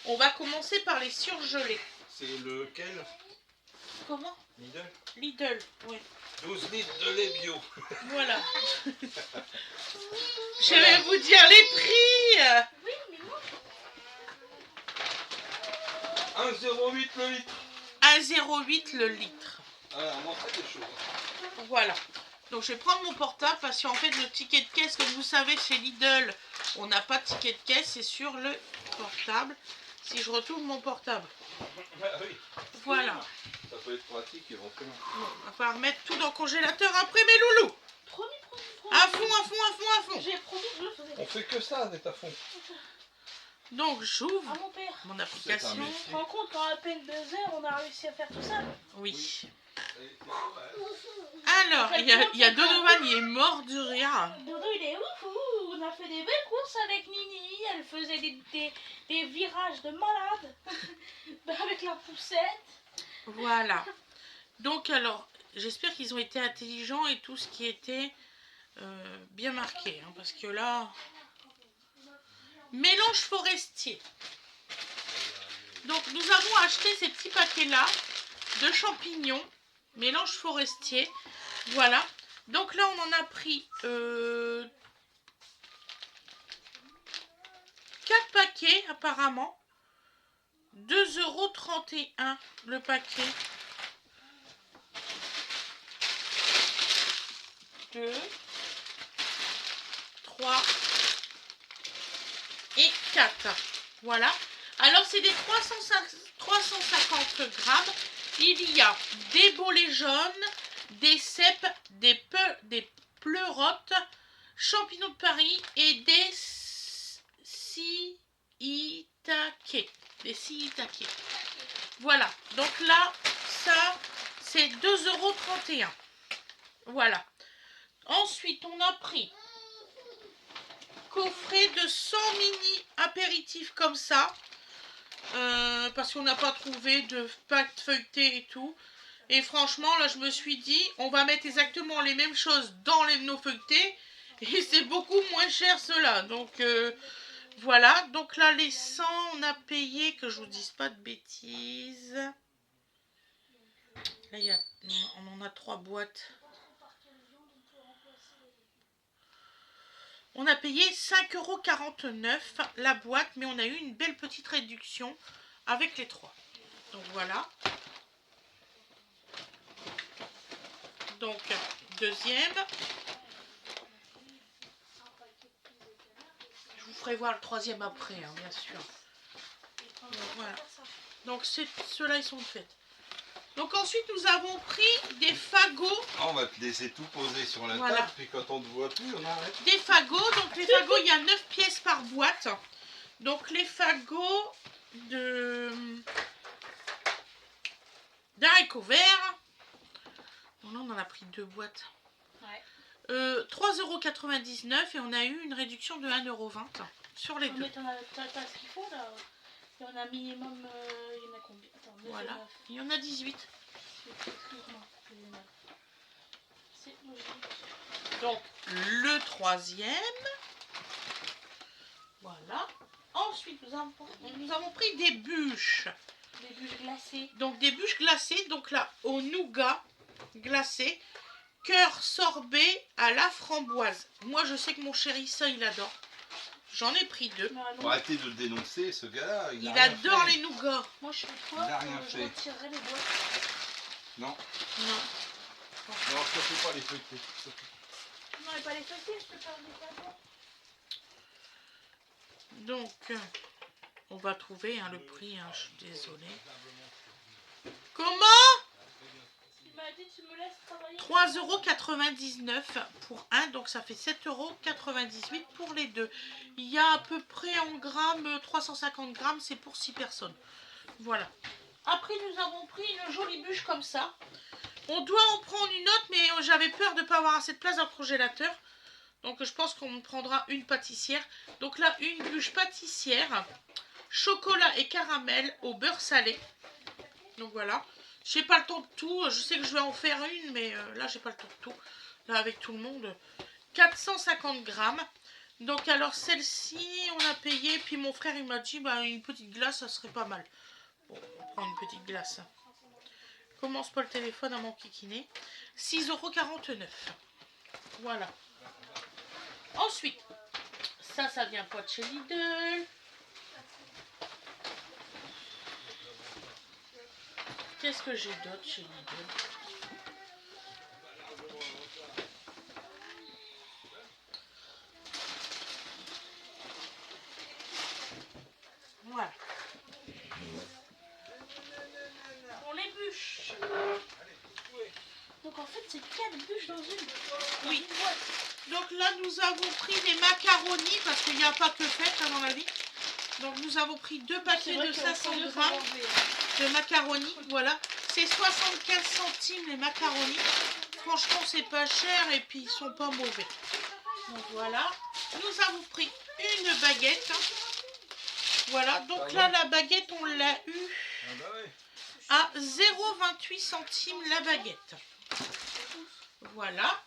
On va commencer par les surgelés. C'est lequel? Comment? Lidl. Lidl, oui. 12 litres de lait bio. Voilà. Je vais vous dire les prix. 1,08 le litre. 1,08 le litre. Alors, on en fait des choses. Voilà. Donc je vais prendre mon portable parce qu'en fait le ticket de caisse, comme vous savez, chez Lidl, on n'a pas de ticket de caisse, c'est sur le portable. Si je retourne mon portable. Ah oui. Voilà. Ça peut être pratique éventuellement. Bon, on va falloir remettre tout dans le congélateur après mes loulous. Promis. À fond, à fond, à fond, à fond. J'ai promis que je le faisais. On fait que ça d'être à fond. Donc j'ouvre À mon père. mon C'est un application. métier. Tu te rends compte qu'en à peine 2 heures, on a réussi à faire tout ça? Oui. Ah, Alors, il y a Donovan, il est mort de rire. Dodo, il est ouf. On a fait des belles courses avec Nini. Elle faisait des virages de malade. Avec la poussette. Voilà. Donc alors, j'espère qu'ils ont été intelligents et tout ce qui était bien marqué. Hein, parce que là... Mélange forestier. Donc nous avons acheté ces petits paquets-là de champignons. Mélange forestier. Voilà. Donc là, on en a pris 4 paquets apparemment. 2,31 € le paquet. 2, 3 et 4. Voilà. Alors, c'est des 350 grammes. Il y a des bolets jaunes, des cèpes, des pleurotes, champignons de Paris et des shiitakes. Des shiitakes. Voilà. Donc là, ça, c'est 2,31 €. Voilà. Ensuite, on a pris coffret de 100 mini apéritifs comme ça. Parce qu'on n'a pas trouvé de pâte feuilletée et tout. Et franchement, là, je me suis dit, on va mettre exactement les mêmes choses dans nos feuilletés. Et c'est beaucoup moins cher cela. Donc, voilà. Donc là, les 100, on a payé, que je vous dise pas de bêtises. Là, on en a 3 boîtes. On a payé 5,49 € la boîte, mais on a eu une belle petite réduction avec les 3. Donc voilà. Donc, deuxième. Je vous ferai voir le troisième après, hein, bien sûr. Donc, voilà. Donc ceux-là, ils sont faits. Donc ensuite, nous avons pris des fagots. On va te laisser tout poser sur la Voilà. table, puis quand on te voit plus, on arrête. Des fagots. Donc les fagots, il y a 9 pièces par boîte. Donc les fagots d'haricots verts. Bon, là, on en a pris 2 boîtes. Ouais. 3,99 € et on a eu une réduction de 1,20 € sur les 2. Mais t'as ce qu'il faut là. Il y en a minimum. Il y en a combien? Attends, 9 Voilà. et 9. Il y en a 18. C'est logique. Donc le troisième. Voilà. Ensuite, nous avons pris des bûches. Des bûches glacées. Donc des bûches glacées. Donc là, au nougat glacé. Cœur sorbet à la framboise. Moi, je sais que mon chéri, ça, il adore. J'en ai pris 2. Faut arrêter de le dénoncer, ce gars-là. Il a rien adore fait. les nougats. Moi, je suis Il a toi. rien Je fait. retirerai les boîtes. Non, Non. non, ça fait pas les feuilletés. Non, mais pas les feuilletés, je peux faire des cadeaux. Donc, on va trouver hein, le prix. Hein, je suis désolée. Comment? Tu m'as dit, tu me laisses travailler. 3,99 € pour un. Donc, ça fait 7,98 € pour les 2. Il y a à peu près en grammes, 350 grammes. C'est pour 6 personnes. Voilà. Après, nous avons pris une jolie bûche comme ça. On doit en prendre une autre, mais j'avais peur de ne pas avoir assez de place dans le congélateur. Donc, je pense qu'on prendra une pâtissière. Donc là, une bûche pâtissière. Chocolat et caramel au beurre salé. Donc voilà. J'ai pas le temps de tout. Je sais que je vais en faire une, mais là, j'ai pas le temps de tout. Là, avec tout le monde. 450 grammes. Donc alors celle-ci, on a payé, puis mon frère il m'a dit, bah, une petite glace, ça serait pas mal. Bon, on prend une petite glace. Commence pas le téléphone à m'enquiquiner. 6,49 €. Voilà. Ensuite, ça vient pas de chez Lidl. Qu'est-ce que j'ai d'autre chez Lidl? Voilà. On les bûches. Donc en fait, c'est 4 bûches dans une. Oui. Une boîte. Donc là, nous avons pris les macaronis, parce qu'il n'y a pas que fait, à mon avis. Donc nous avons pris 2 C'est paquets vrai de que 500 faut grammes manger. de macaronis. Voilà. C'est 75 centimes les macaronis. Franchement, c'est pas cher et puis ils sont pas mauvais. Donc voilà. Nous avons pris une baguette. Voilà. Donc là, la baguette, on l'a eu Ah bah ouais. à 0,28 centimes la baguette. Voilà.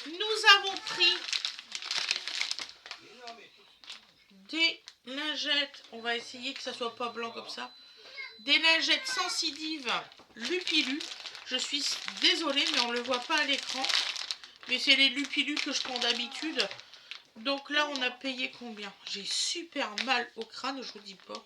Nous avons pris des lingettes. On va essayer que ça soit pas blanc comme ça. Des lingettes sensitives Lupilu. Je suis désolée, mais on ne le voit pas à l'écran. Mais c'est les Lupilu que je prends d'habitude. Donc là, on a payé combien? J'ai super mal au crâne, je vous dis pas.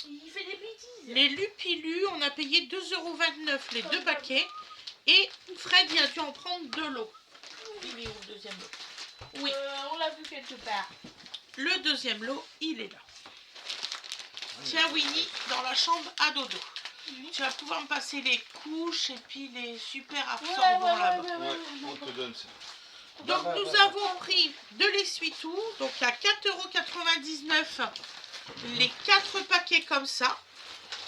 Il fait des bêtises. Les Lupilu, on a payé 2,29 € les 2 paquets. Et Fred, il a dû en prendre de l'eau. Il est où le deuxième lot? Oui, On l'a vu quelque part. le deuxième lot, il est là. Tiens, Winnie, dans la chambre à dodo. Tu vas pouvoir me passer les couches et puis les super absorbants là-bas. Ouais, on te donne ça. Donc Bah, nous bah, avons pris de l'essuie-tout, donc à 4,99 € les 4 paquets comme ça.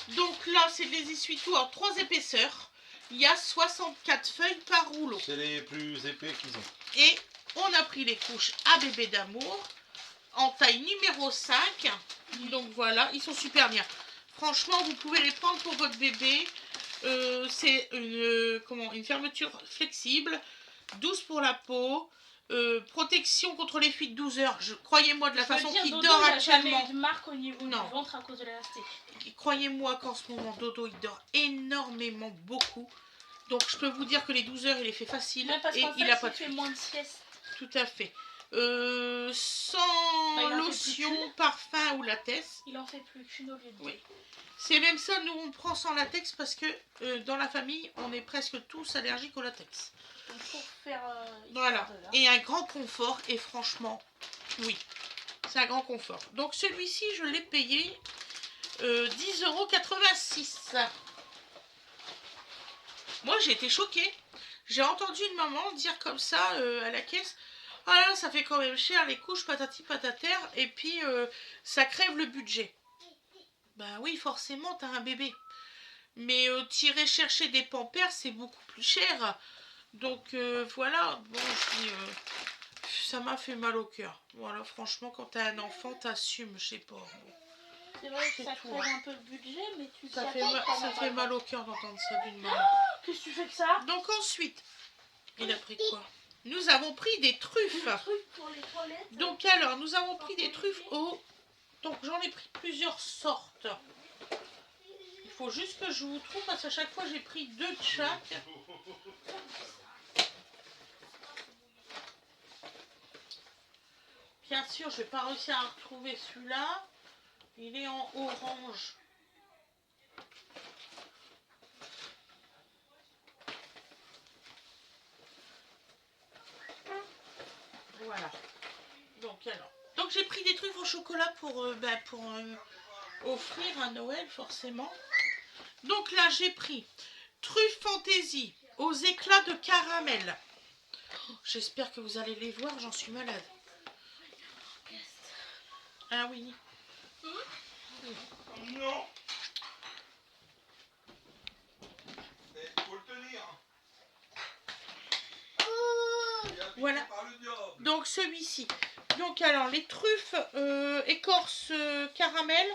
Donc là c'est des essuie-tout en 3 épaisseurs. Il y a 64 feuilles par rouleau. C'est les plus épais qu'ils ont. Et on a pris les couches à bébé d'amour en taille numéro 5. Donc voilà, ils sont super bien. Franchement, vous pouvez les prendre pour votre bébé. C'est une fermeture flexible, douce pour la peau, protection contre les fuites 12 heures. Croyez-moi, de la façon qu'il dort Il n'a jamais actuellement. eu de marque au niveau Non. du ventre à cause de l'élastique. Croyez-moi qu'en ce moment, Dodo, il dort énormément, beaucoup. Donc je peux vous dire que les 12 heures, il les fait facile. Ouais, parce Et qu'en il fait, n'a pas de fait fuite. moins de sieste. Tout à fait. Sans Bah, il en fait lotion, plus qu'une. parfum ou latex. Il en fait plus qu'une au lieu de Oui. C'est même ça, nous on prend sans latex parce que dans la famille, on est presque tous allergiques au latex. Donc pour faire. Voilà. Et un grand confort, et franchement, oui, c'est un grand confort. Donc celui-ci, je l'ai payé 10,86 €. Moi, j'ai été choquée. J'ai entendu une maman dire comme ça à la caisse. Ah là, ça fait quand même cher les couches, patati patater, et puis ça crève le budget. Bah oui, forcément, t'as un bébé. Mais tirer chercher des pampers, c'est beaucoup plus cher. Donc voilà, bon, ça m'a fait mal au cœur. Voilà, franchement, quand t'as un enfant, t'assumes, je sais pas. Bon. C'est vrai que C'est ça tout, crève hein. un peu le budget, mais tu Ça t'y fait, attends quand ça même. fait mal au cœur d'entendre ça d'une maman. Qu'est-ce que tu fais que ça? Donc ensuite, il a pris quoi? Nous avons pris des truffes. Un truc pour les toilettes. Donc alors, nous avons pris des truffes au... Donc j'en ai pris plusieurs sortes. Il faut juste que je vous trouve parce qu'à chaque fois j'ai pris 2 de chaque. Bien sûr, je vais pas réussir à retrouver celui-là. Il est en orange. Voilà. Donc j'ai pris des trucs au chocolat pour offrir à Noël forcément. Donc là j'ai pris truffe fantaisie aux éclats de caramel. Oh, j'espère que vous allez les voir, j'en suis malade. Ah oui. Non. Faut le tenir. Voilà. Par le diable. Donc celui-ci. Donc alors les truffes écorce caramel.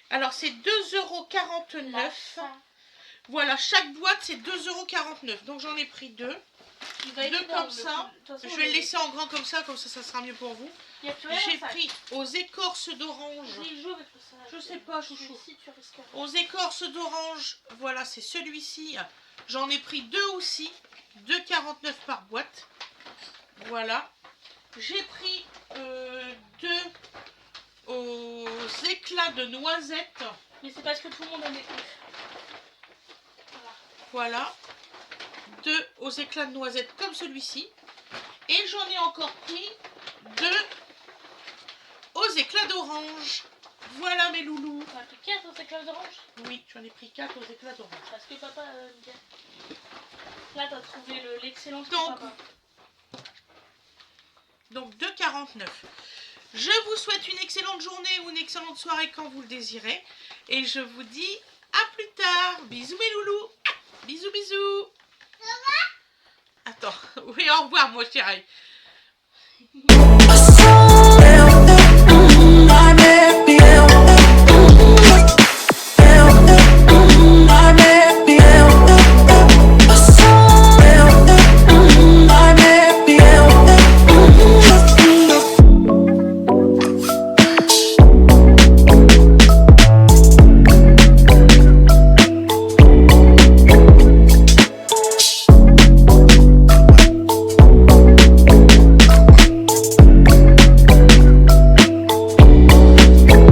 Alors c'est 2,49 €. Voilà, chaque boîte c'est 2,49 €. Donc j'en ai pris deux. Il va être Deux énorme, comme ça. de toute façon, Je vais le laisser en grand comme ça ça sera mieux pour vous. Il y a plus rien J'ai dans le sac. pris aux écorces d'orange. Il joue avec le sac. Je sais pas, chouchou. Si tu risques rien. Aux écorces d'orange, voilà, c'est celui-ci. J'en ai pris deux aussi. 2,49 par boîte. Voilà. J'ai pris deux aux éclats de noisettes. Mais c'est parce que tout le monde en est plus. Voilà. Deux aux éclats de noisettes comme celui-ci. Et j'en ai encore pris deux aux éclats d'orange. Voilà mes loulous. On a pris 4 aux éclats d'orange. Oui, j'en ai pris 4 aux éclats d'orange. Parce que papa me dit. Là, t'as trouvé l'excellence Donc, pour papa. Donc 2,49. Je vous souhaite une excellente journée ou une excellente soirée quand vous le désirez. Et je vous dis à plus tard. Bisous mes loulous. Bisous bisous. Attends, oui au revoir mon chéri.